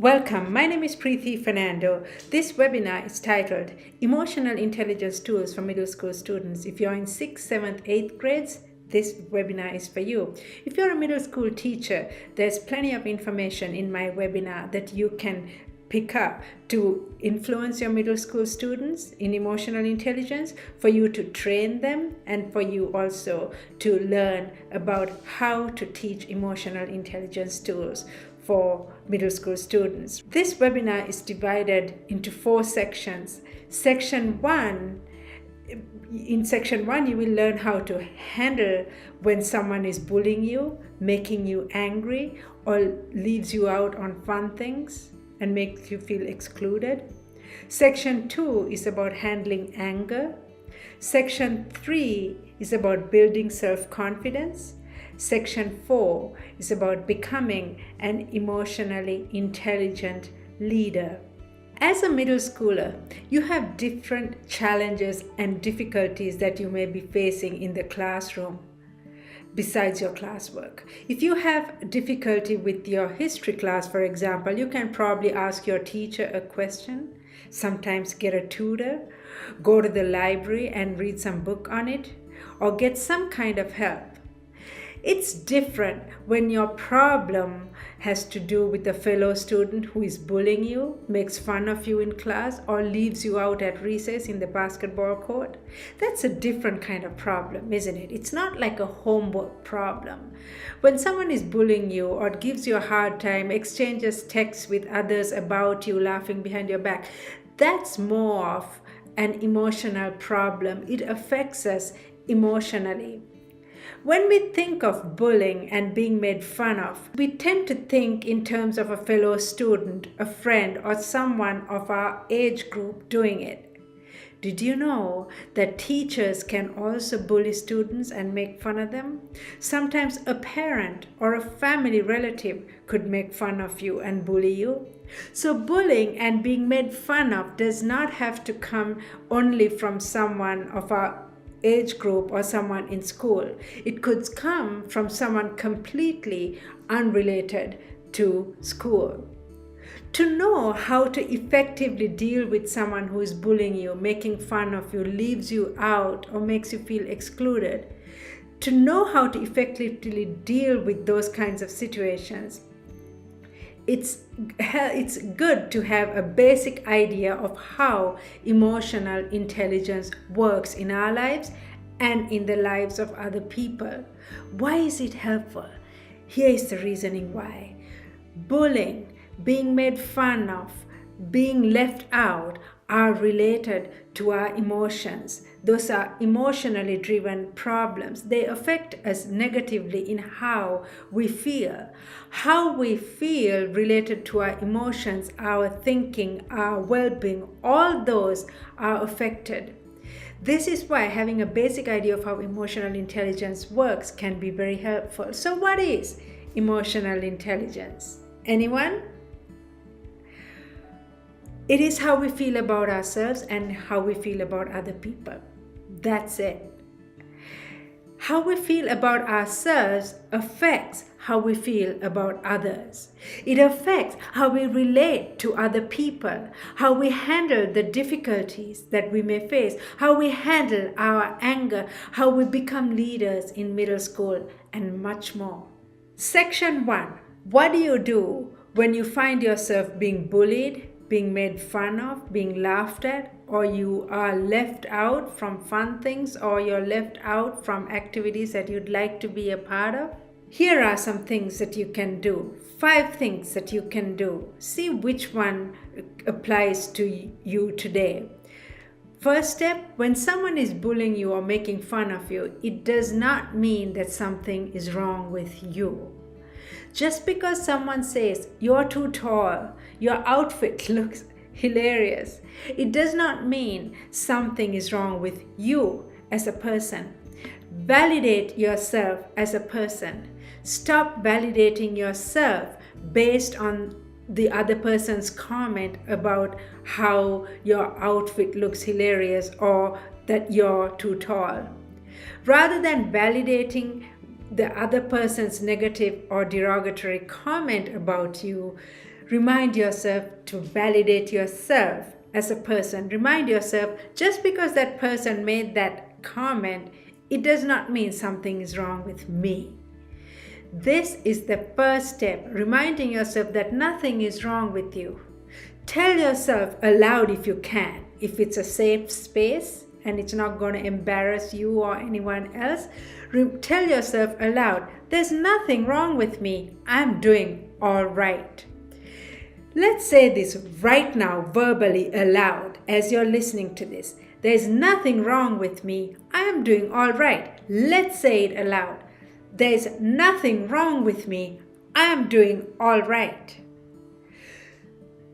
Welcome, my name is Preeti Fernando. This webinar is titled Emotional Intelligence Tools for Middle School Students. If you're in 6th, 7th, 8th grades, this webinar is for you. If you're a middle school teacher, there's plenty of information in my webinar that you can pick up to influence your middle school students in emotional intelligence, for you to train them, and for you also to learn about how to teach emotional intelligence tools for middle school students. This webinar is divided into 4 sections. In section 1, you will learn how to handle when someone is bullying you, making you angry, or leaves you out on fun things and makes you feel excluded. Section 2 is about handling anger. Section 3 is about building self-confidence. Section 4 is about becoming an emotionally intelligent leader. As a middle schooler, you have different challenges and difficulties that you may be facing in the classroom besides your classwork. If you have difficulty with your history class, for example, you can probably ask your teacher a question, sometimes get a tutor, go to the library and read some book on it, or get some kind of help. It's different when your problem has to do with a fellow student who is bullying you, makes fun of you in class, or leaves you out at recess in the basketball court. That's a different kind of problem, isn't it? It's not like a homework problem. When someone is bullying you or gives you a hard time, exchanges texts with others about you, laughing behind your back, that's more of an emotional problem. It affects us emotionally. When we think of bullying and being made fun of, we tend to think in terms of a fellow student, a friend, or someone of our age group doing it. Did you know that teachers can also bully students and make fun of them? Sometimes a parent or a family relative could make fun of you and bully you. So bullying and being made fun of does not have to come only from someone of our age group or someone in school. It could come from someone completely unrelated to school. To know how to effectively deal with someone who is bullying you, making fun of you, leaves you out, or makes you feel excluded, to know how to effectively deal with those kinds of situations, it's good to have a basic idea of how emotional intelligence works in our lives and in the lives of other people. Why is it helpful? Here is the reasoning why. Bullying, being made fun of, being left out are related to our emotions. Those are emotionally driven problems. They affect us negatively in how we feel. How we feel related to our emotions, our thinking, our well-being, all those are affected. This is why having a basic idea of how emotional intelligence works can be very helpful. So what is emotional intelligence? Anyone? It is how we feel about ourselves and how we feel about other people. That's it. How we feel about ourselves affects how we feel about others. It affects how we relate to other people, how we handle the difficulties that we may face, how we handle our anger, how we become leaders in middle school, and much more. Section 1. What do you do when you find yourself being bullied, being made fun of, being laughed at, or you are left out from fun things, or you're left out from activities that you'd like to be a part of? Here are some things that you can do. 5 things that you can do. See which one applies to you today. First step, when someone is bullying you or making fun of you, it does not mean that something is wrong with you. Just because someone says, "You're too tall, your outfit looks hilarious," it does not mean something is wrong with you as a person. Validate yourself as a person. Stop validating yourself based on the other person's comment about how your outfit looks hilarious or that you're too tall. Rather than validating the other person's negative or derogatory comment about you, Remind yourself to validate yourself as a person. Remind yourself, just because that person made that comment, it does not mean something is wrong with me. This is the first step, reminding yourself that nothing is wrong with you. Tell yourself aloud if you can, if it's a safe space and it's not going to embarrass you or anyone else. Tell yourself aloud, there's nothing wrong with me. I'm doing all right. Let's say this right now, verbally, aloud, as you're listening to this. There's nothing wrong with me. I am doing all right. Let's say it aloud. There's nothing wrong with me. I am doing all right.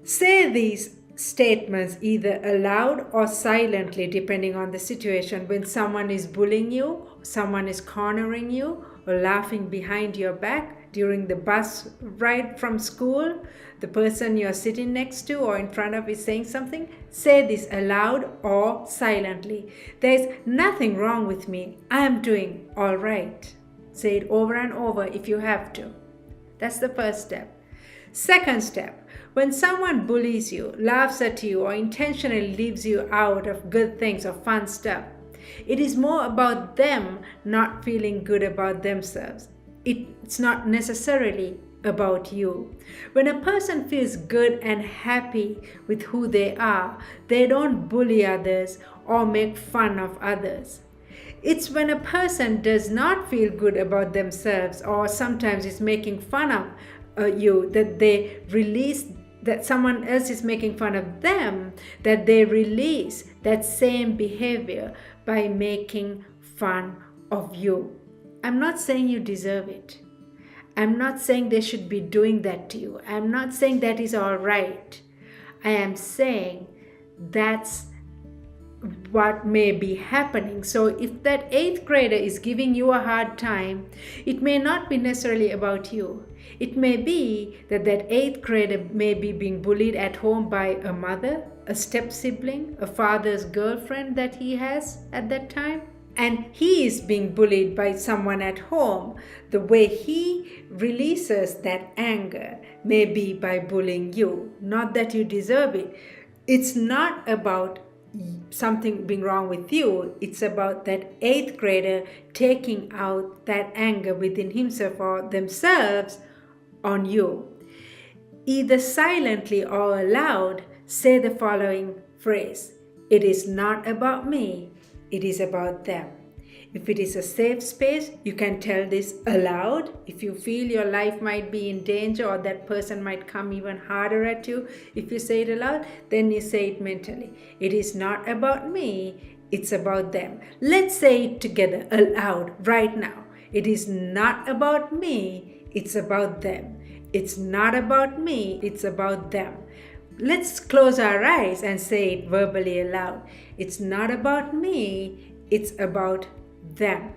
Say these statements either aloud or silently, depending on the situation. When someone is bullying you, someone is cornering you, or laughing behind your back during the bus ride from school, the person you're sitting next to or in front of is saying something, say this aloud or silently. There's nothing wrong with me. I am doing all right. Say it over and over if you have to. That's the first step. Second step, when someone bullies you, laughs at you, or intentionally leaves you out of good things or fun stuff, it is more about them not feeling good about themselves. It's not necessarily about you. When a person feels good and happy with who they are, they don't bully others or make fun of others. It's when a person does not feel good about themselves or sometimes is making fun of you, that someone else is making fun of them, that they release that same behavior by making fun of you. I'm not saying you deserve it. I'm not saying they should be doing that to you. I'm not saying that is all right. I am saying that's what may be happening. So if that 8th grader is giving you a hard time, it may not be necessarily about you. It may be that 8th grader may be being bullied at home by a mother, a step sibling, a father's girlfriend that he has at that time. And he is being bullied by someone at home. The way he releases that anger may be by bullying you. Not that you deserve it. It's not about something being wrong with you. It's about that 8th grader taking out that anger within himself or themselves on you. Either silently or aloud, say the following phrase: it is not about me. It is about them. If it is a safe space, you can tell this aloud. If you feel your life might be in danger or that person might come even harder at you, if you say it aloud, then you say it mentally. It is not about me, it's about them. Let's say it together aloud right now. It is not about me, it's about them. It's not about me, it's about them. Let's close our eyes and say it verbally aloud. It's not about me, it's about them.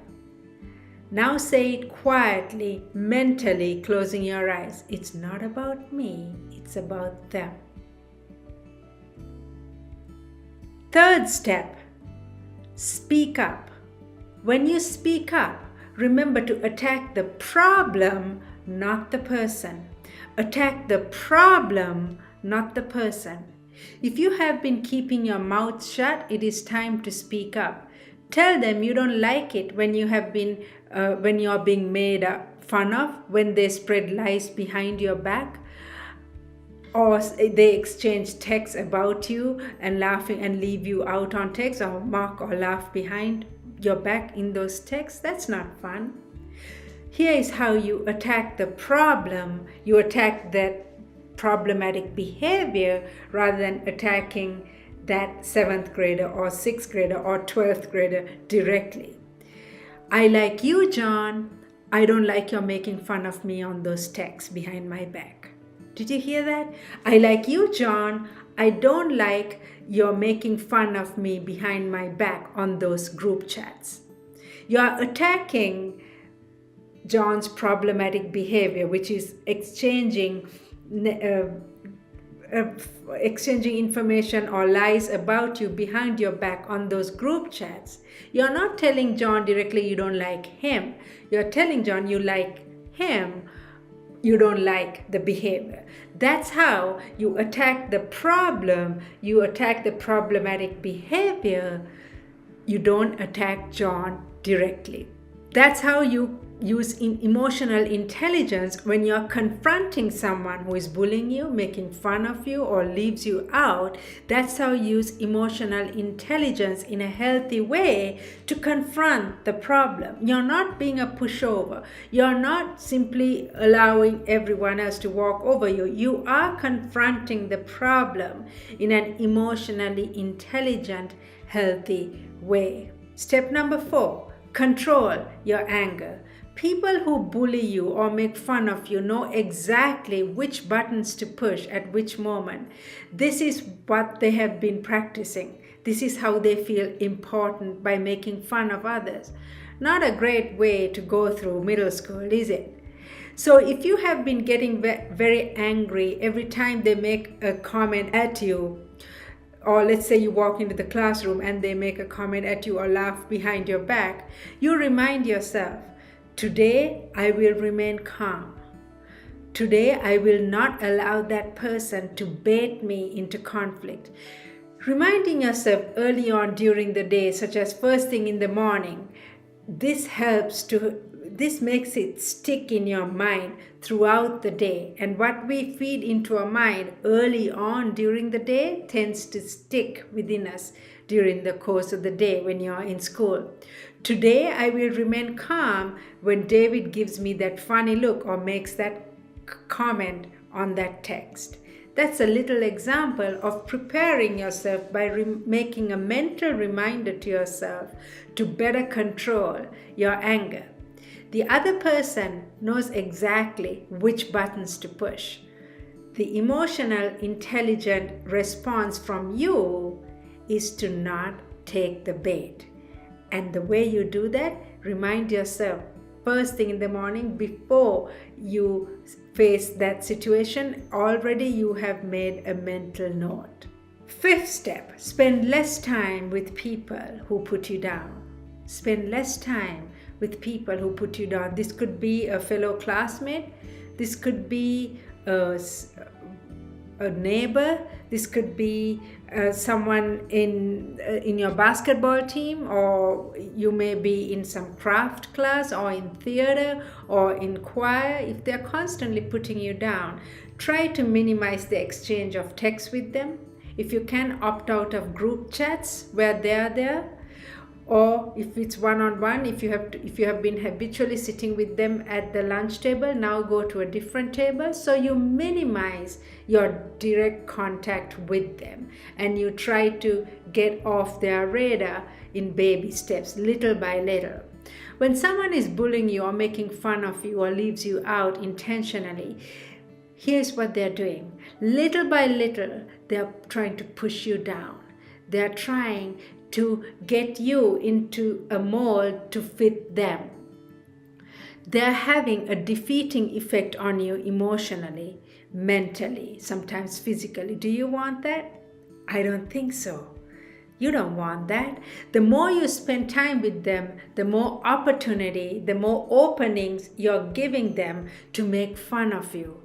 Now say it quietly, mentally, closing your eyes. It's not about me, it's about them. Third step, speak up. When you speak up, remember to attack the problem, not the person. Attack the problem, not the person. If you have been keeping your mouth shut, it is time to speak up. Tell them you don't like it when you're being made fun of, when they spread lies behind your back, or they exchange texts about you and laughing and leave you out on text, or mock or laugh behind your back in those texts. That's not fun. Here is how you attack the problem. You attack that problematic behavior rather than attacking that 7th grader or 6th grader or 12th grader directly. I like you, John. I don't like your making fun of me on those texts behind my back. Did you hear that? I like you, John. I don't like your making fun of me behind my back on those group chats. You are attacking John's problematic behavior, which is exchanging information or lies about you behind your back on those group chats. You're not telling John directly you don't like him. You're telling John you like him you don't like the behavior. That's how you attack the problem. You attack the problematic behavior. You don't attack John directly. That's how you use emotional intelligence when you're confronting someone who is bullying you, making fun of you, or leaves you out. That's how you use emotional intelligence in a healthy way to confront the problem. You're not being a pushover. You're not simply allowing everyone else to walk over you. You are confronting the problem in an emotionally intelligent, healthy way. Step number 4, control your anger. People who bully you or make fun of you know exactly which buttons to push at which moment. This is what they have been practicing. This is how they feel important by making fun of others. Not a great way to go through middle school, is it? So if you have been getting very angry every time they make a comment at you, or let's say you walk into the classroom and they make a comment at you or laugh behind your back, you remind yourself, today I will remain calm. Today I will not allow that person to bait me into conflict. Reminding yourself early on during the day, such as first thing in the morning, this makes it stick in your mind throughout the day. And what we feed into our mind early on during the day tends to stick within us during the course of the day when you're in school. Today I will remain calm when David gives me that funny look or makes that comment on that text. That's a little example of preparing yourself by making a mental reminder to yourself to better control your anger. The other person knows exactly which buttons to push. The emotional, intelligent response from you is to not take the bait. And the way you do that, remind yourself first thing in the morning before you face that situation, already you have made a mental note. 5th step, spend less time with people who put you down. Spend less time with people who put you down. This could be a fellow classmate. This could be a neighbor. This could be someone in your basketball team, or you may be in some craft class or in theater or in choir. If they're constantly putting you down, try to minimize the exchange of text with them. If you can, opt out of group chats where they're there. Or if it's one-on-one, if you have been habitually sitting with them at the lunch table, now go to a different table. So you minimize your direct contact with them and you try to get off their radar in baby steps, little by little. When someone is bullying you or making fun of you or leaves you out intentionally, here's what they're doing. Little by little, they're trying to push you down. They're trying to get you into a mold to fit them. They're having a defeating effect on you emotionally, mentally, sometimes physically. Do you want that? I don't think so. You don't want that. The more you spend time with them, the more opportunity, the more openings you're giving them to make fun of you.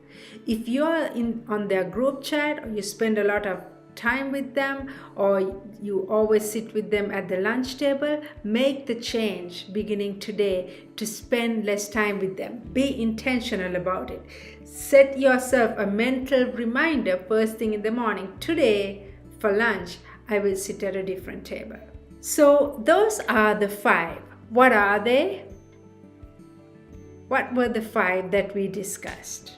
If you're on their group chat, or you spend a lot of time with them, or you always sit with them at the lunch table, make the change beginning today to spend less time with them. Be intentional about it. Set yourself a mental reminder first thing in the morning. Today, for lunch, I will sit at a different table. So those are the 5. What are they? What were the 5 that we discussed?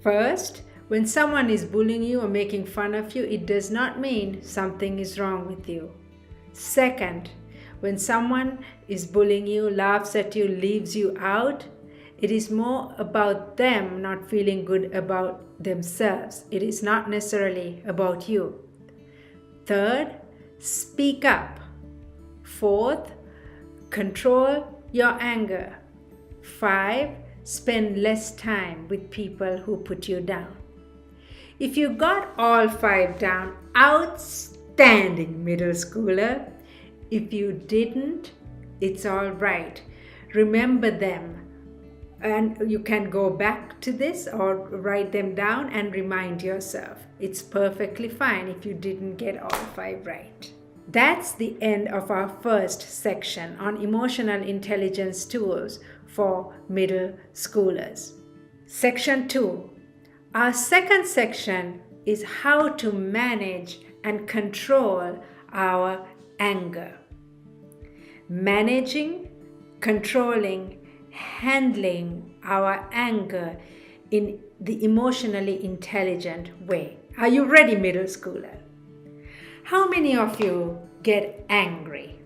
First, when someone is bullying you or making fun of you, it does not mean something is wrong with you. Second, when someone is bullying you, laughs at you, leaves you out, it is more about them not feeling good about themselves. It is not necessarily about you. Third, speak up. Fourth, control your anger. 5, spend less time with people who put you down. If you got all 5 down, outstanding, middle schooler. If you didn't, it's all right. Remember them. And you can go back to this or write them down and remind yourself. It's perfectly fine if you didn't get all 5 right. That's the end of our first section on emotional intelligence tools for middle schoolers. Section 2. Our second section is how to manage and control our anger. Managing, controlling, handling our anger in the emotionally intelligent way. Are you ready, middle schooler? How many of you get angry?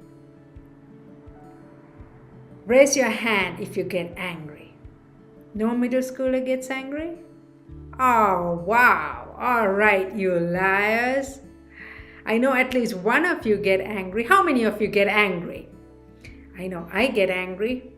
Raise your hand if you get angry. No middle schooler gets angry? Oh, wow. All right, you liars. I know at least one of you get angry. How many of you get angry? I know I get angry.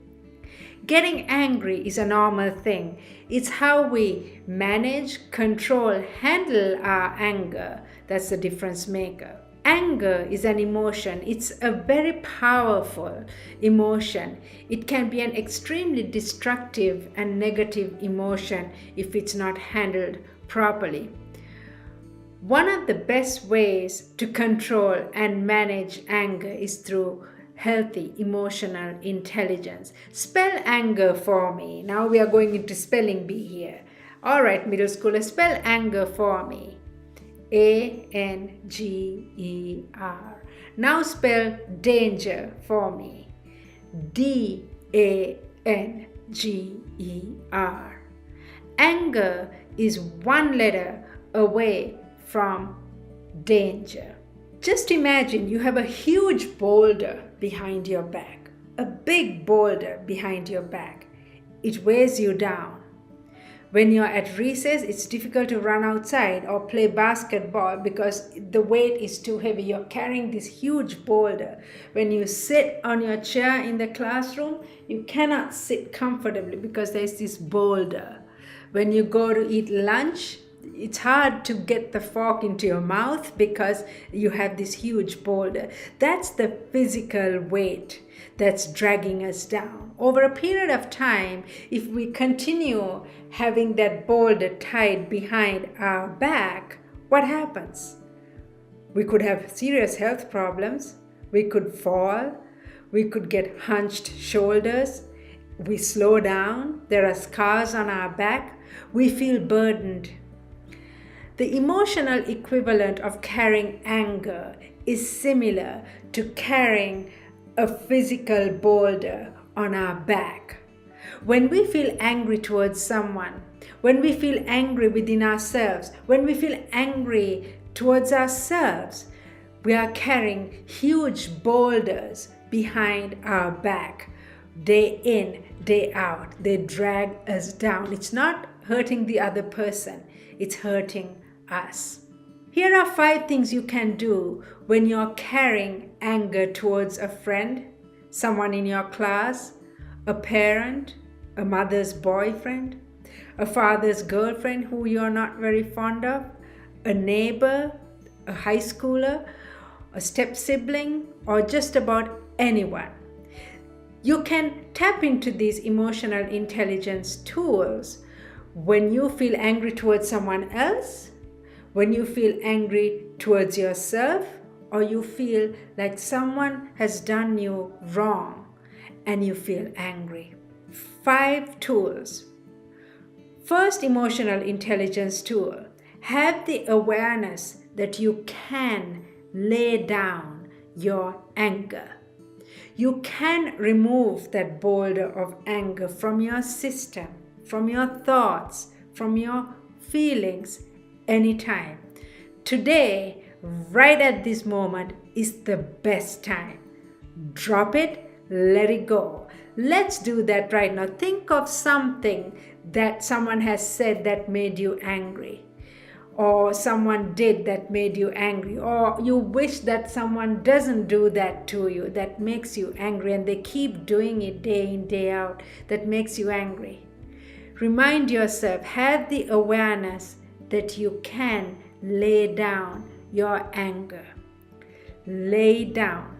Getting angry is a normal thing. It's how we manage, control, handle our anger that's the difference maker. Anger is an emotion. It's a very powerful emotion. It can be an extremely destructive and negative emotion if it's not handled properly. One of the best ways to control and manage anger is through healthy emotional intelligence. Spell anger for me. Now we are going into spelling bee here. All right, middle schooler, spell anger for me. A-N-G-E-R. Now spell danger for me. D-A-N-G-E-R. Anger is one letter away from danger. Just imagine you have a huge boulder behind your back, a big boulder behind your back. It weighs you down. When you're at recess, it's difficult to run outside or play basketball because the weight is too heavy. You're carrying this huge boulder. When you sit on your chair in the classroom, you cannot sit comfortably because there's this boulder. When you go to eat lunch, it's hard to get the fork into your mouth because you have this huge boulder. That's the physical weight that's dragging us down. Over a period of time, if we continue having that boulder tied behind our back, what happens? We could have serious health problems. We could fall. We could get hunched shoulders. We slow down. There are scars on our back. We feel burdened. The emotional equivalent of carrying anger is similar to carrying a physical boulder on our back. When we feel angry towards someone, when we feel angry within ourselves, when we feel angry towards ourselves, we are carrying huge boulders behind our back. Day in, day out, they drag us down. It's not hurting the other person, it's hurting us. Here are 5 things you can do when you're carrying anger towards a friend, someone in your class, a parent, a mother's boyfriend, a father's girlfriend who you're not very fond of, a neighbor, a high schooler, a step sibling, or just about anyone. You can tap into these emotional intelligence tools when you feel angry towards someone else, when you feel angry towards yourself, or you feel like someone has done you wrong and you feel angry. 5 tools. First emotional intelligence tool. Have the awareness that you can lay down your anger. You can remove that boulder of anger from your system, from your thoughts, from your feelings anytime. Today, right at this moment, is the best time. Drop it, let it go. Let's do that right now. Think of something that someone has said that made you angry, or someone did that made you angry, or you wish that someone doesn't do that to you that makes you angry, and they keep doing it day in, day out, that makes you angry. Remind yourself, have the awareness that you can lay down your anger. Lay down.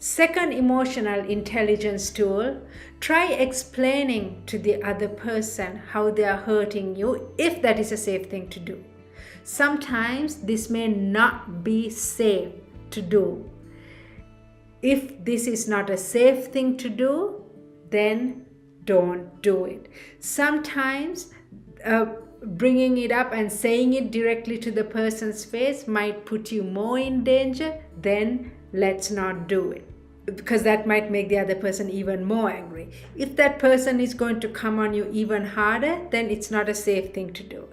Second emotional intelligence tool, try explaining to the other person how they are hurting you, if that is a safe thing to do. Sometimes this may not be safe to do. If this is not a safe thing to do, then don't do it. Sometimes bringing it up and saying it directly to the person's face might put you more in danger. Then let's not do it, because that might make the other person even more angry. If that person is going to come on you even harder, then it's not a safe thing to do.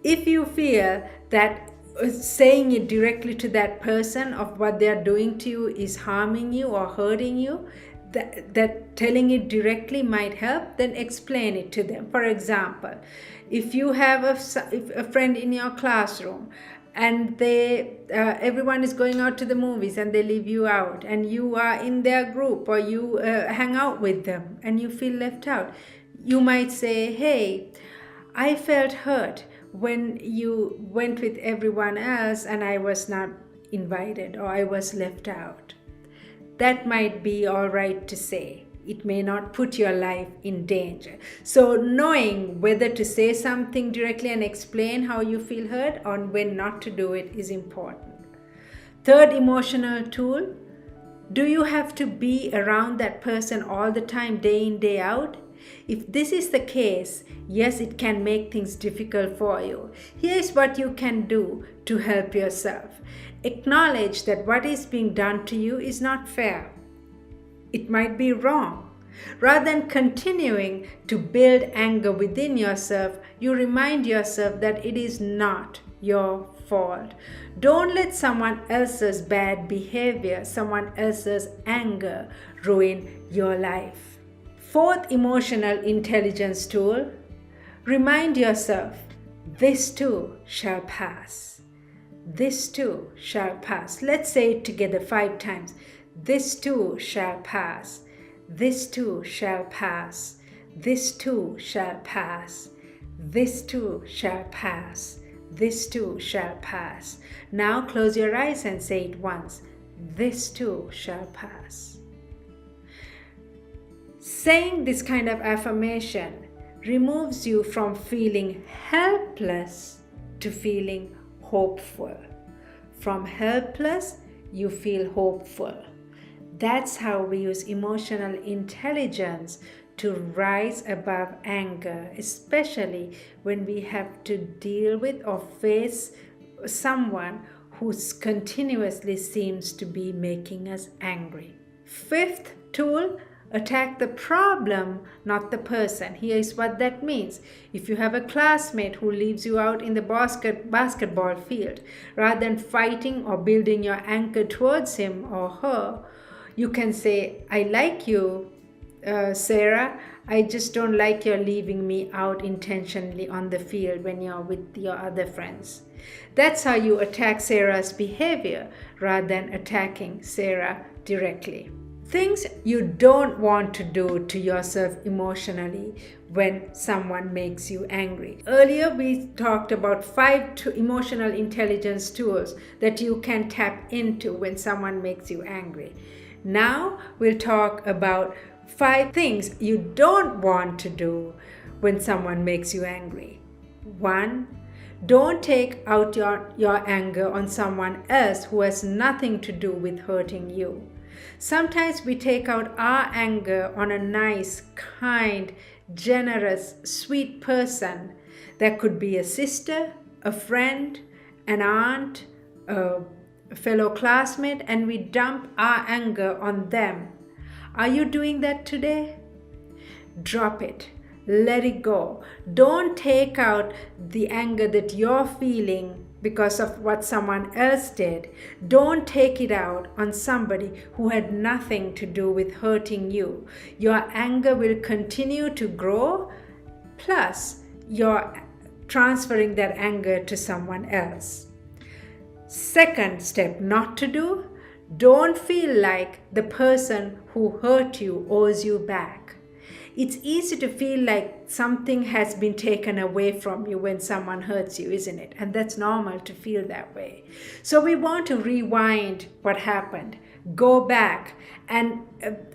If you feel that saying it directly to that person of what they are doing to you is harming you or hurting you, that telling it directly might help, then explain it to them. For example, if you have a friend in your classroom and everyone is going out to the movies and they leave you out, and you are in their group or you hang out with them and you feel left out, you might say, hey, I felt hurt when you went with everyone else and I was not invited or I was left out. That might be all right to say. It may not put your life in danger. So knowing whether to say something directly and explain how you feel hurt or when not to do it is important. Third emotional tool, do you have to be around that person all the time, day in, day out? If this is the case, yes, it can make things difficult for you. Here's what you can do to help yourself. Acknowledge that what is being done to you is not fair. It might be wrong. Rather than continuing to build anger within yourself, you remind yourself that it is not your fault. Don't let someone else's bad behavior, someone else's anger ruin your life. Fourth emotional intelligence tool, remind yourself, this too shall pass. This too shall pass. Let's say it together 5 times. This too shall pass. This too shall pass. This too shall pass. This too shall pass. This too shall pass. Now close your eyes and say it once. This too shall pass. Saying this kind of affirmation removes you from feeling helpless to feeling hopeful. From helpless, you feel hopeful. That's how we use emotional intelligence to rise above anger, especially when we have to deal with or face someone who continuously seems to be making us angry. Fifth tool, attack the problem, not the person. Here is what that means. If you have a classmate who leaves you out in the basketball field, rather than fighting or building your anger towards him or her, you can say, I like you, Sarah. I just don't like your leaving me out intentionally on the field when you're with your other friends. That's how you attack Sarah's behavior rather than attacking Sarah directly. Things you don't want to do to yourself emotionally when someone makes you angry. Earlier we talked about 5 emotional intelligence tools that you can tap into when someone makes you angry. Now we'll talk about 5 things you don't want to do when someone makes you angry. 1. Don't take out your anger on someone else who has nothing to do with hurting you. Sometimes we take out our anger on a nice, kind, generous, sweet person. That could be a sister, a friend, an aunt, a fellow classmate, and we dump our anger on them. Are you doing that today? Drop it. Let it go. Don't take out the anger that you're feeling because of what someone else did. Don't take it out on somebody who had nothing to do with hurting you. Your anger will continue to grow, plus you're transferring that anger to someone else. Second step not to do, don't feel like the person who hurt you owes you back. It's easy to feel like something has been taken away from you when someone hurts you, isn't it? And that's normal to feel that way. So we want to rewind what happened. go back and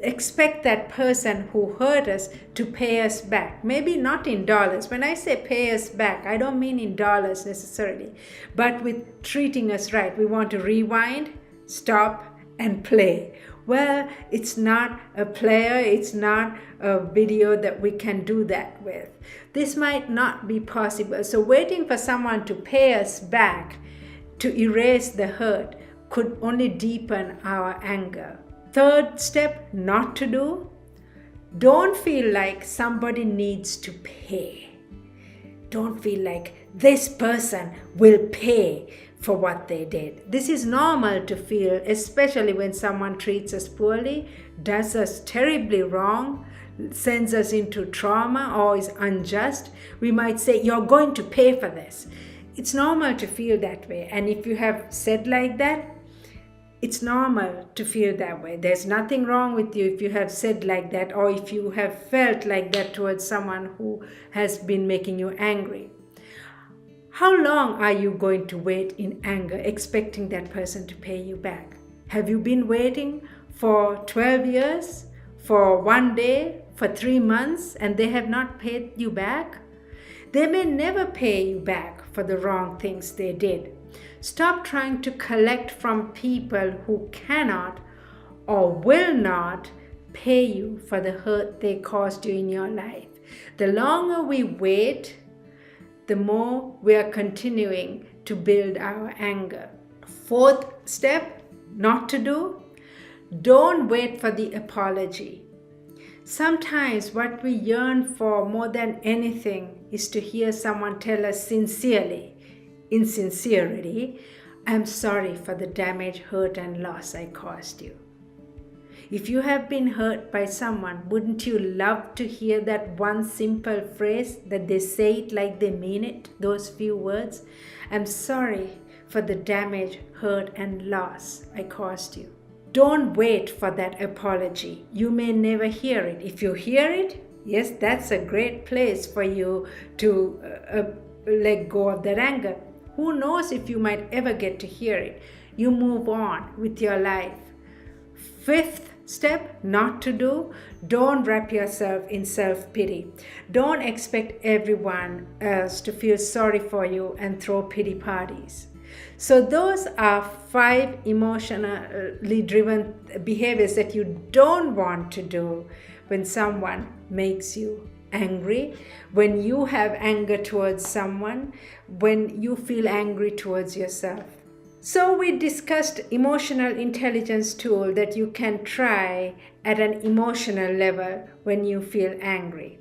expect that person who hurt us to pay us back. Maybe not in dollars. When I say pay us back, I don't mean in dollars necessarily, but with treating us right. We want to rewind, stop, and play. Well, it's not a player, it's not a video that we can do that with. This might not be possible. So waiting for someone to pay us back, to erase the hurt, could only deepen our anger. Third step, not to do. Don't feel like somebody needs to pay. Don't feel like this person will pay for what they did. This is normal to feel, especially when someone treats us poorly, does us terribly wrong, sends us into trauma, or is unjust. We might say, you're going to pay for this. It's normal to feel that way. And if you have said like that, it's normal to feel that way. There's nothing wrong with you if you have said like that, or if you have felt like that towards someone who has been making you angry. How long are you going to wait in anger, expecting that person to pay you back? Have you been waiting for 12 years, for 1 day, for 3 months, and they have not paid you back? They may never pay you back for the wrong things they did. Stop trying to collect from people who cannot or will not pay you for the hurt they caused you in your life. The longer we wait, the more we are continuing to build our anger. Fourth step, not to do. Don't wait for the apology. Sometimes what we yearn for more than anything is to hear someone tell us sincerely, in sincerity, I'm sorry for the damage, hurt, and loss I caused you. If you have been hurt by someone, wouldn't you love to hear that one simple phrase, that they say it like they mean it, those few words? I'm sorry for the damage, hurt, and loss I caused you. Don't wait for that apology. You may never hear it. If you hear it, yes, that's a great place for you to let go of that anger. Who knows if you might ever get to hear it? You move on with your life. Fifth step, not to do. Don't wrap yourself in self-pity. Don't expect everyone else to feel sorry for you and throw pity parties. So those are 5 emotionally driven behaviors that you don't want to do when someone makes you angry, when you have anger towards someone, when you feel angry towards yourself. So we discussed emotional intelligence tool that you can try at an emotional level when you feel angry.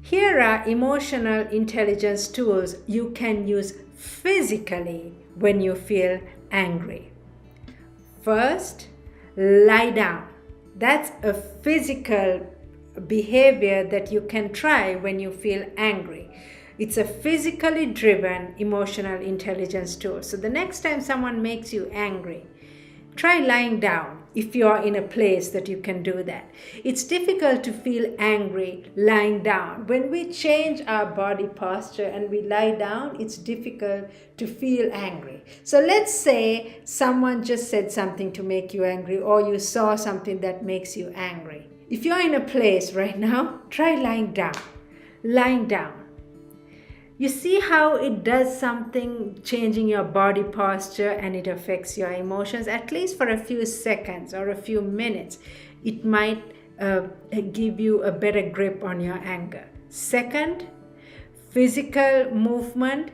Here are emotional intelligence tools you can use physically when you feel angry. First, lie down. That's a physical behavior that you can try when you feel angry. It's a physically driven emotional intelligence tool. So the next time someone makes you angry, try lying down if you are in a place that you can do that. It's difficult to feel angry lying down. When we change our body posture and we lie down, it's difficult to feel angry. So let's say someone just said something to make you angry, or you saw something that makes you angry. If you're in a place right now, try lying down. Lying down. You see how it does something, changing your body posture, and it affects your emotions, at least for a few seconds or a few minutes. It might give you a better grip on your anger. Second, physical movement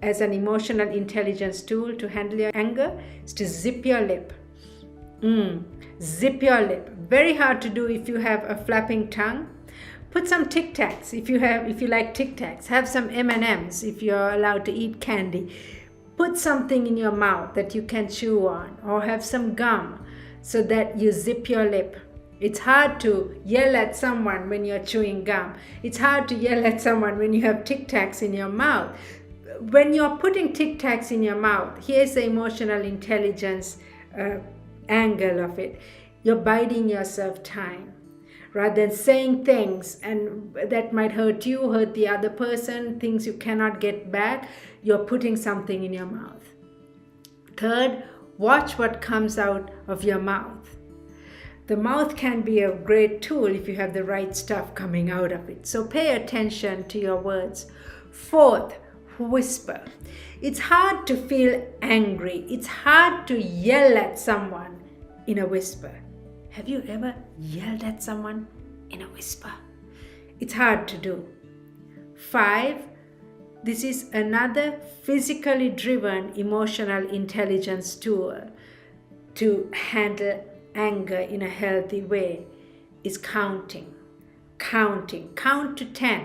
as an emotional intelligence tool to handle your anger is to zip your lip. Zip your lip. Very hard to do if you have a flapping tongue. Put some Tic Tacs if you like Tic Tacs. Have some M&Ms if you're allowed to eat candy. Put something in your mouth that you can chew on, or have some gum so that you zip your lip. It's hard to yell at someone when you're chewing gum. It's hard to yell at someone when you have Tic Tacs in your mouth. When you're putting Tic Tacs in your mouth, here's the emotional intelligence angle of it. You're biding yourself time. Rather than saying things and that might hurt you, hurt the other person, things you cannot get back, you're putting something in your mouth. Third, Watch what comes out of your mouth. The mouth can be a great tool if you have the right stuff coming out of it. So pay attention to your words. Fourth, whisper. It's hard to feel angry. It's hard to yell at someone in a whisper. Have you ever yelled at someone in a whisper? It's hard to do. 5, this is another physically driven emotional intelligence tool to handle anger in a healthy way, is counting. Count to 10.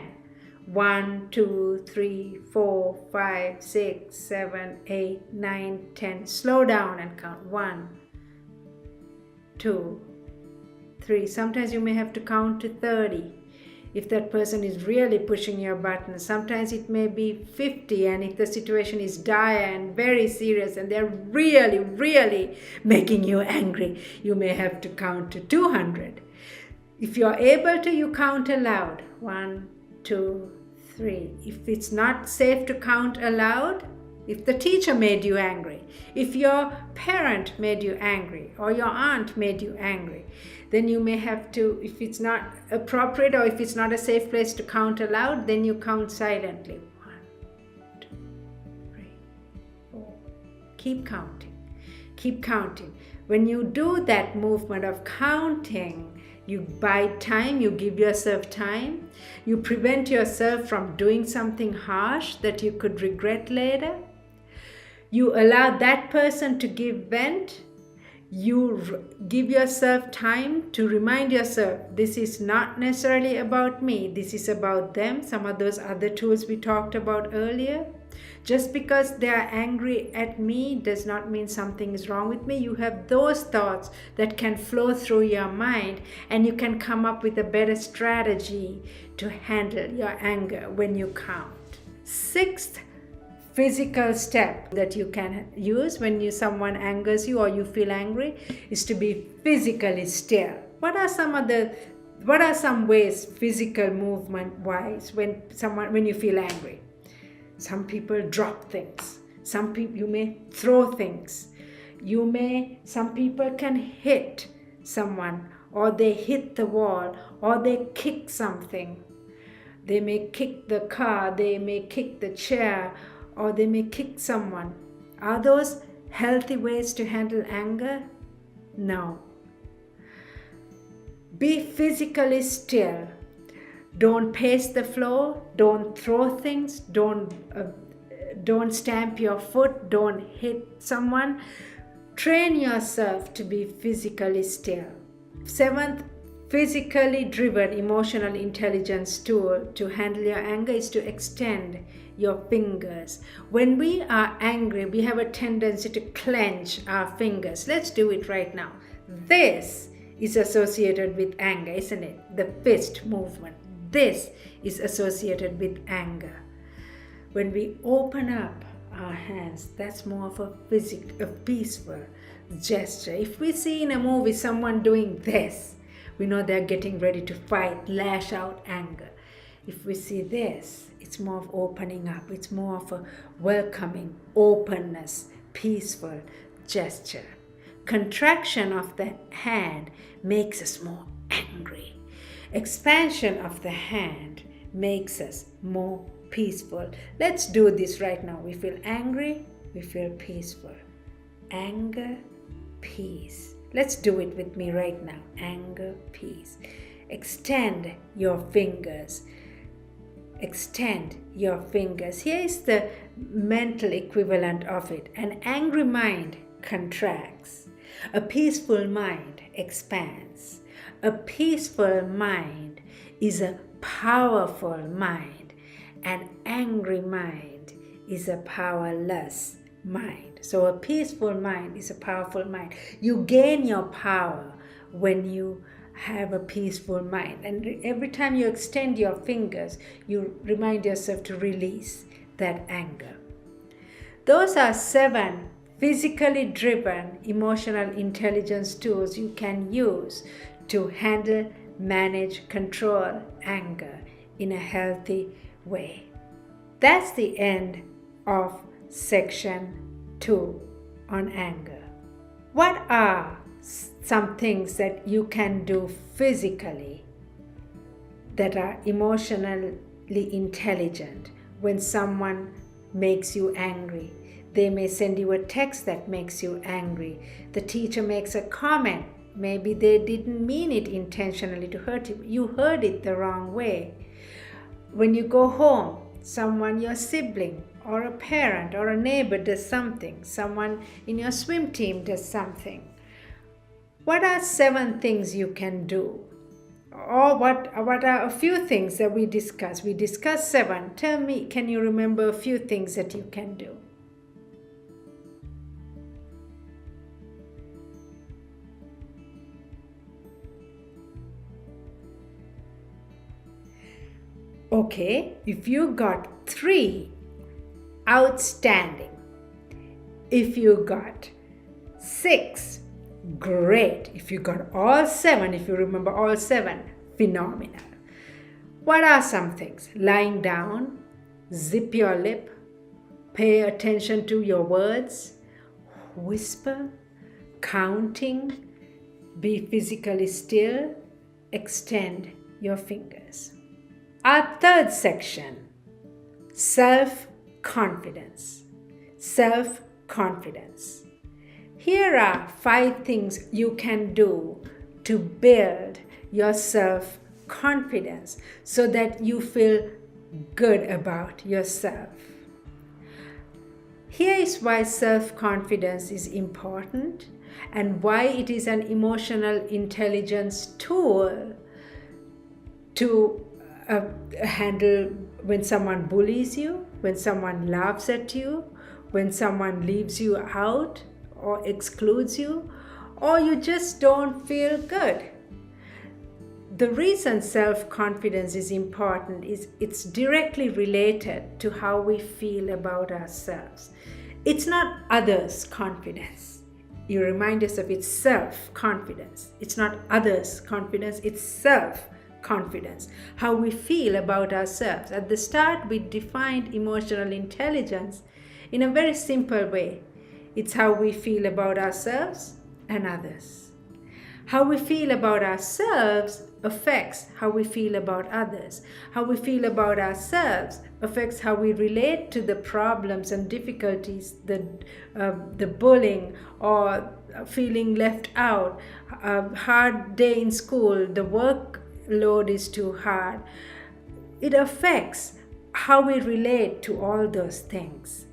1, 2, 3, 4, 5, 6, 7, 8, 9, 10. Slow down and count. 1, 2, 3. Sometimes you may have to count to 30 if that person is really pushing your buttons. Sometimes it may be 50, and if the situation is dire and very serious and they're really making you angry, you may have to count to 200. If you're able to, you count aloud. 1, 2, 3. If it's not safe to count aloud, if the teacher made you angry, if your parent made you angry, or your aunt made you angry, then you may have to, if it's not appropriate or if it's not a safe place to count aloud, then you count silently. 1, 2, 3, 4. Keep counting. When you do that movement of counting, you buy time, you give yourself time, you prevent yourself from doing something harsh that you could regret later. You allow that person to give vent. You give yourself time to remind yourself, this is not necessarily about me, this is about them. Some of those other tools we talked about earlier. Just because they are angry at me does not mean something is wrong with me. You have those thoughts that can flow through your mind, and you can come up with a better strategy to handle your anger when you count. 6th physical step that you can use when someone angers you or you feel angry is to be physically still. What are some ways, physical movement wise, when you feel angry? Some people drop things. Some people, you may throw things. Some people can hit someone, or they hit the wall, or they kick something. They may kick the car, they may kick the chair, or they may kick someone. Are those healthy ways to handle anger? No. Be physically still. Don't pace the floor. Don't throw things. Don't stamp your foot. Don't hit someone. Train yourself to be physically still. 7th, physically driven emotional intelligence tool to handle your anger is to extend your fingers. When we are angry, we have a tendency to clench our fingers. Let's do it right now. This is associated with anger, isn't it? The fist movement. This is associated with anger. When we open up our hands, that's more of a peaceful gesture. If we see in a movie someone doing this, we know they're getting ready to fight, lash out anger. If we see this, it's more of opening up. It's more of a welcoming, openness, peaceful gesture. Contraction of the hand makes us more angry. Expansion of the hand makes us more peaceful. Let's do this right now. We feel angry, we feel peaceful. Anger, peace. Let's do it with me right now. Anger, peace. Extend your fingers. Extend your fingers. Here is the mental equivalent of it. An angry mind contracts. A peaceful mind expands. A peaceful mind is a powerful mind. An angry mind is a powerless mind. So a peaceful mind is a powerful mind. You gain your power when you have a peaceful mind. And every time you extend your fingers, you remind yourself to release that anger. Those are 7 physically driven emotional intelligence tools you can use to handle, manage, control anger in a healthy way. That's the end of section 2 on anger. What are some things that you can do physically that are emotionally intelligent when someone makes you angry? They may send you a text that makes you angry. The teacher makes a comment. Maybe they didn't mean it intentionally to hurt you. You heard it the wrong way. When you go home, someone, your sibling or a parent or a neighbor does something. Someone in your swim team does something. What are 7 things you can do? Or what are a few things that we discussed? We discussed 7. Tell me, can you remember a few things that you can do? Okay, if you got 3, outstanding. If you got 6, great. If you got all 7, if you remember all 7, phenomenal. What are some things? Lying down, zip your lip, pay attention to your words, whisper, counting, be physically still, extend your fingers. Our third section, self-confidence. Self-confidence. Here are 5 things you can do to build your self-confidence so that you feel good about yourself. Here is why self-confidence is important and why it is an emotional intelligence tool to handle when someone bullies you, when someone laughs at you, when someone leaves you out or excludes you, or you just don't feel good. The reason self-confidence is important is it's directly related to how we feel about ourselves. It's not others' confidence. You remind yourself it's self-confidence. It's not others' confidence, it's self-confidence. How we feel about ourselves. At the start, we defined emotional intelligence in a very simple way. It's how we feel about ourselves and others. How we feel about ourselves affects how we feel about others. How we feel about ourselves affects how we relate to the problems and difficulties, the bullying or feeling left out, a hard day in school, the workload is too hard. It affects how we relate to all those things.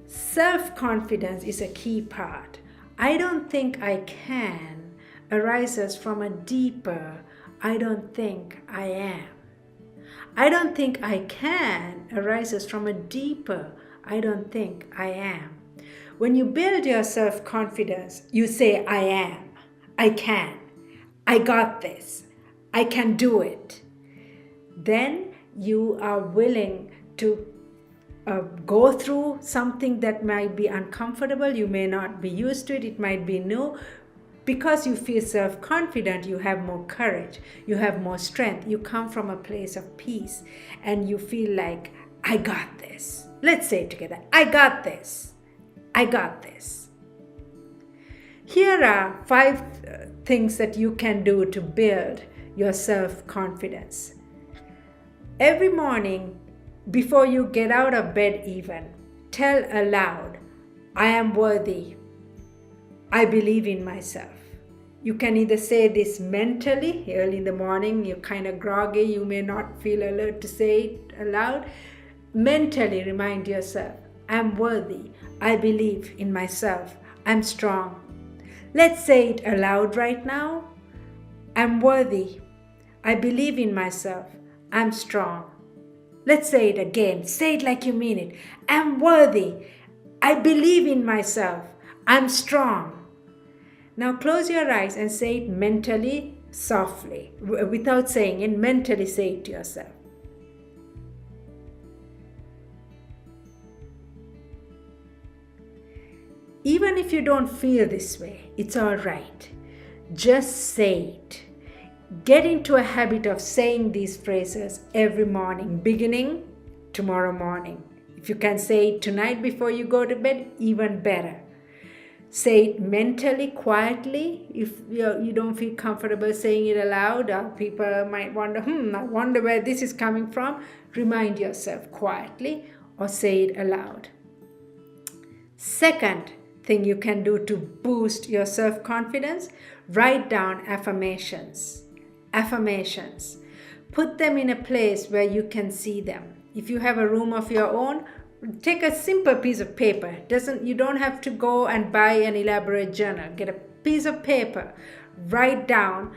Self-confidence is a key part. I don't think I can arises from a deeper I don't think I am. I don't think I can arises from a deeper I don't think I am. When you build your self-confidence, you say I am, I can, I got this, I can do it. Then you are willing to go through something that might be uncomfortable. You may not be used to it. It might be new. Because you feel self-confident, you have more courage. You have more strength. You come from a place of peace and you feel like, I got this. Let's say it together. I got this. I got this. Here are 5 things that you can do to build your self-confidence. Every morning, before you get out of bed even, tell aloud, I am worthy. I believe in myself. You can either say this mentally, early in the morning, you're kind of groggy, you may not feel alert to say it aloud. Mentally remind yourself, I'm worthy. I believe in myself. I'm strong. Let's say it aloud right now. I'm worthy. I believe in myself. I'm strong. Let's say it again. Say it like you mean it. I'm worthy. I believe in myself. I'm strong. Now close your eyes and say it mentally, softly, without saying it. Mentally say it to yourself. Even if you don't feel this way, it's all right. Just say it. Get into a habit of saying these phrases every morning, beginning tomorrow morning. If you can say it tonight before you go to bed, even better. Say it mentally, quietly. If you don't feel comfortable saying it aloud, people might wonder, I wonder where this is coming from. Remind yourself quietly or say it aloud. Second thing you can do to boost your self-confidence, write down affirmations. Affirmations. Put them in a place where you can see them. If you have a room of your own, take a simple piece of paper. You don't have to go and buy an elaborate journal. Get a piece of paper. Write down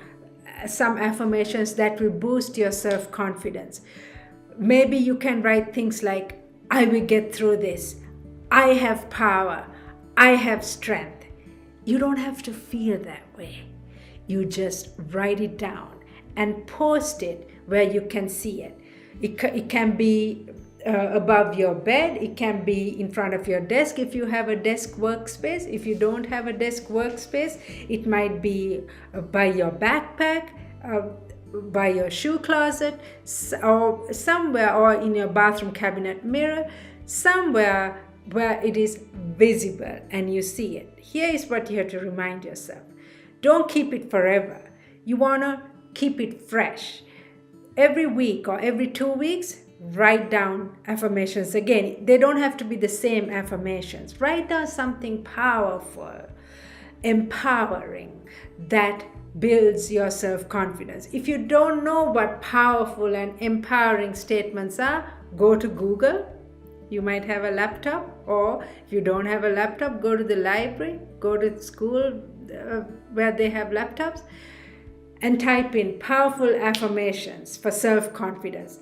some affirmations that will boost your self-confidence. Maybe you can write things like, I will get through this. I have power. I have strength. You don't have to feel that way. You just write it down and post it where you can see it. It can be above your bed. It can be in front of your desk if you have a desk workspace. If you don't have a desk workspace, it might be by your backpack, by your shoe closet, or somewhere, or in your bathroom cabinet mirror, somewhere where it is visible and you see it. Here is what you have to remind yourself. Don't keep it forever. You want to keep it fresh. Every week or every 2 weeks, write down affirmations again. They don't have to be the same affirmations. Write down something powerful, empowering, that builds your self-confidence. If you don't know what powerful and empowering statements are, go to Google. You might have a laptop, or if you don't have a laptop, go to the library, go to school where they have laptops, and type in powerful affirmations for self-confidence.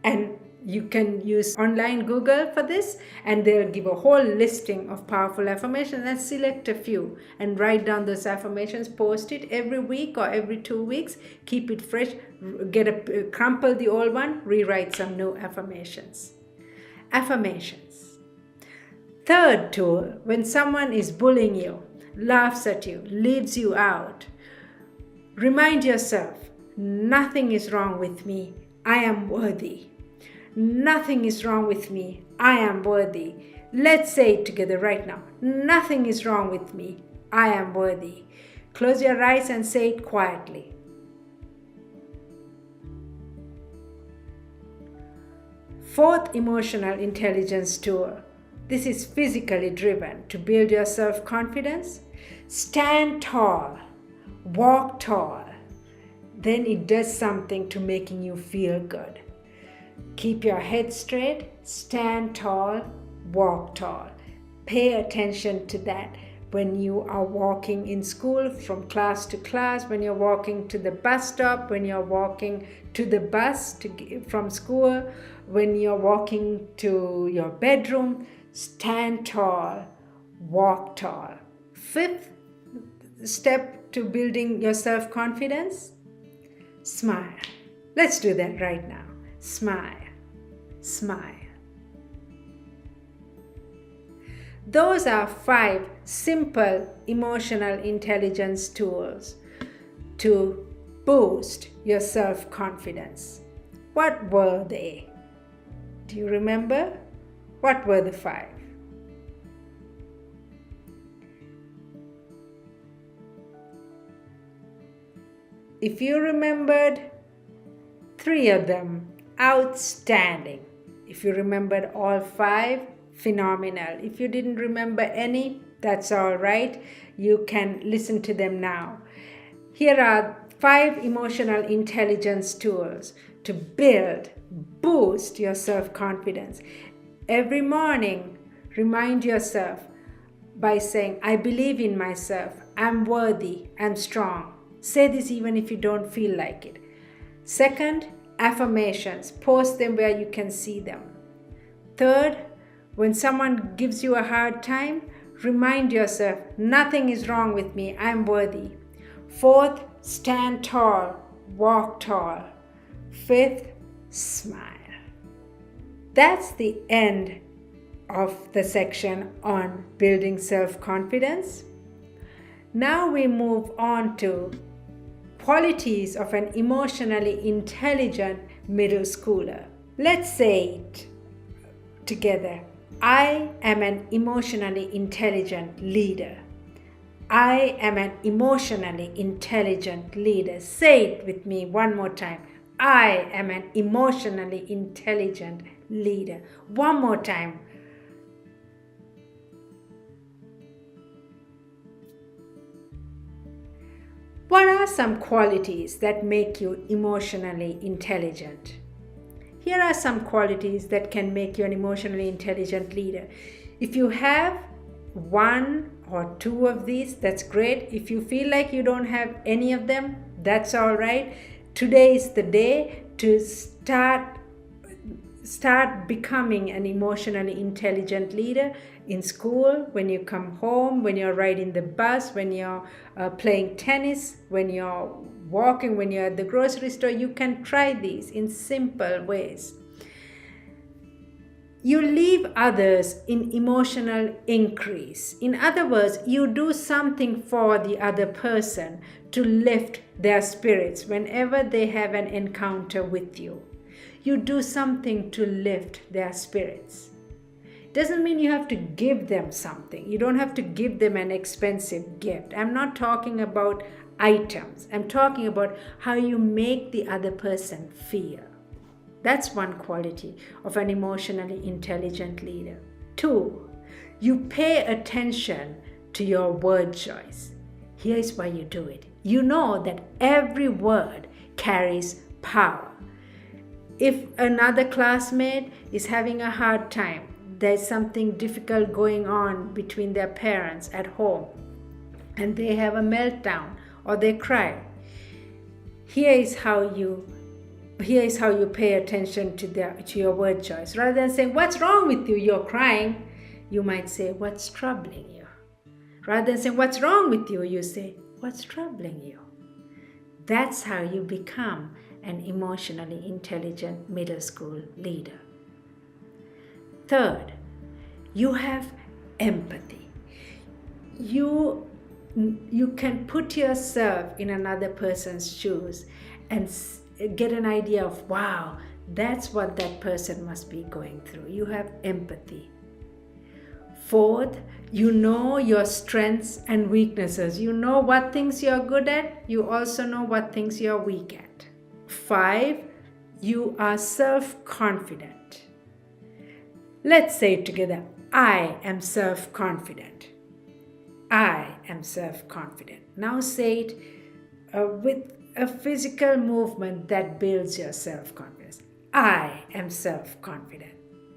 And you can use online Google for this, and they'll give a whole listing of powerful affirmations, and select a few and write down those affirmations, post it every week or every 2 weeks, keep it fresh, crumple the old one, rewrite some new affirmations. Affirmations. Third tool, when someone is bullying you, laughs at you, leaves you out, remind yourself, nothing is wrong with me. I am worthy. Nothing is wrong with me. I am worthy. Let's say it together right now. Nothing is wrong with me. I am worthy. Close your eyes and say it quietly. Fourth emotional intelligence tool. This is physically driven to build your self-confidence. Stand tall. Walk tall. Then it does something to making you feel good. Keep your head straight. Stand tall. Walk tall. Pay attention to that when you are walking in school from class to class, when you're walking to the bus stop, when you're walking to the bus from school, when you're walking to your bedroom. Stand tall, walk tall. Fifth step to building your self-confidence, smile. Let's do that right now. Smile, smile. Those are 5 simple emotional intelligence tools to boost your self-confidence. What were they? Do you remember? What were the 5? If you remembered 3 of them, outstanding. If you remembered all 5, phenomenal. If you didn't remember any, that's all right. You can listen to them now. Here are 5 emotional intelligence tools to boost your self-confidence. Every morning, remind yourself by saying, I believe in myself, I'm worthy, I'm strong. Say this even if you don't feel like it. Second, affirmations. Post them where you can see them. Third, when someone gives you a hard time, remind yourself, nothing is wrong with me, I'm worthy. Fourth, stand tall, walk tall. Fifth, smile. That's the end of the section on building self-confidence. Now we move on to qualities of an emotionally intelligent middle schooler. Let's say it together. I am an emotionally intelligent leader. I am an emotionally intelligent leader. Say it with me one more time. I am an emotionally intelligent leader. One more time. What are some qualities that make you emotionally intelligent? Here are some qualities that can make you an emotionally intelligent leader. If you have one or two of these, that's great. If you feel like you don't have any of them, that's all right. Today is the day to start becoming an emotionally intelligent leader in school, when you come home, when you're riding the bus, when you're playing tennis, when you're walking, when you're at the grocery store. You can try these in simple ways. You leave others in emotional increase. In other words, you do something for the other person to lift their spirits whenever they have an encounter with you. You do something to lift their spirits. Doesn't mean you have to give them something. You don't have to give them an expensive gift. I'm not talking about items. I'm talking about how you make the other person feel. That's one quality of an emotionally intelligent leader. 2, you pay attention to your word choice. Here's why you do it. You know that every word carries power. If another classmate is having a hard time, there's something difficult going on between their parents at home, and they have a meltdown or they cry, here is how you pay attention to your word choice. Rather than saying, what's wrong with you, you're crying, you might say, what's troubling you? Rather than saying, what's wrong with you, you say, what's troubling you? That's how you become an emotionally intelligent middle school leader. 3rd, you have empathy. You can put yourself in another person's shoes and get an idea of, wow, that's what that person must be going through. You have empathy. 4th, you know your strengths and weaknesses. You know what things you're good at. You also know what things you're weak at. 5, you are self-confident. Let's say it together. I am self-confident. I am self-confident. Now say it with a physical movement that builds your self-confidence. I am self-confident.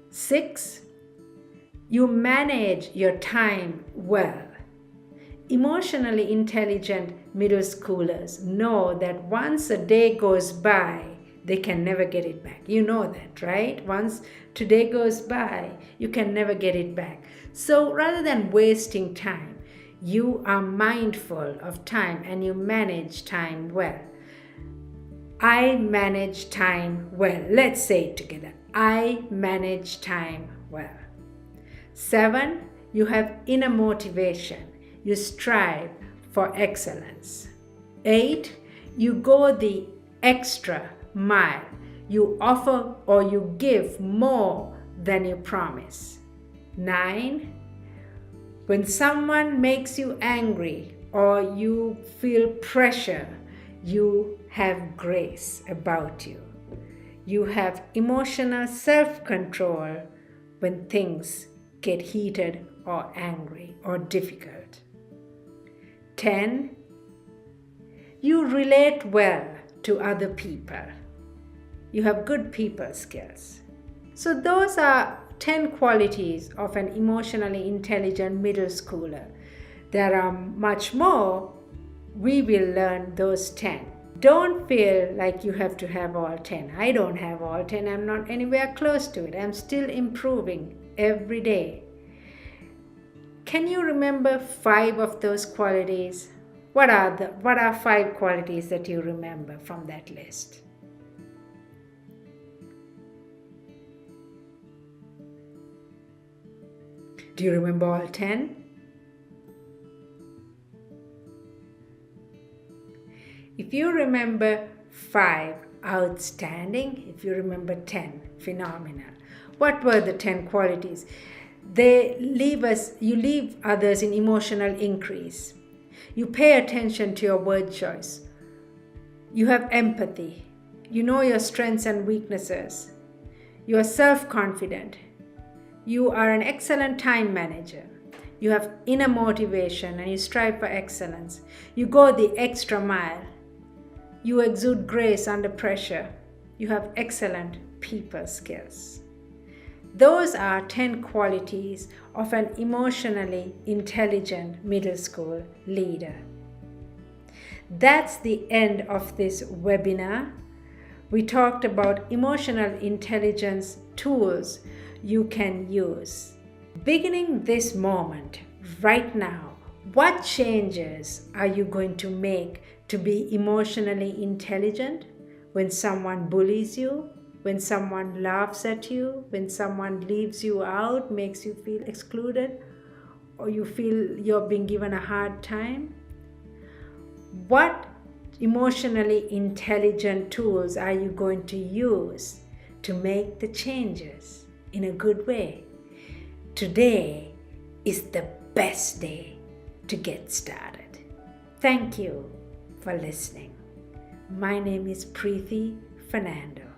6, you manage your time well. Emotionally intelligent middle schoolers know that once a day goes by, they can never get it back. You know that, right? Once today goes by, you can never get it back. So rather than wasting time, you are mindful of time and you manage time well. I manage time well. Let's say it together. I manage time well. 7, you have inner motivation. You strive for excellence. 8, you go the extra mile. You offer or you give more than you promise. 9, when someone makes you angry or you feel pressure, you have grace about you. You have emotional self-control when things get heated or angry or difficult. 10, you relate well to other people. You have good people skills. So those are 10 qualities of an emotionally intelligent middle schooler. There are much more. We will learn those 10. Don't feel like you have to have all 10. I don't have all 10. I'm not anywhere close to it. I'm still improving every day. Can you remember 5 of those qualities? What are 5 qualities that you remember from that list? Do you remember all 10? If you remember 5, outstanding. If you remember 10, phenomenal. What were the 10 qualities? You leave others in emotional increase. You pay attention to your word choice. You have empathy. You know your strengths and weaknesses. You are self-confident. You are an excellent time manager. You have inner motivation and you strive for excellence. You go the extra mile. You exude grace under pressure. You have excellent people skills. Those are 10 qualities of an emotionally intelligent middle school leader. That's the end of this webinar. We talked about emotional intelligence tools you can use. Beginning this moment, right now, what changes are you going to make to be emotionally intelligent when someone bullies you, when someone laughs at you, when someone leaves you out, makes you feel excluded, or you feel you're being given a hard time? What emotionally intelligent tools are you going to use to make the changes in a good way? Today is the best day to get started. Thank you for listening. My name is Preeti Fernando.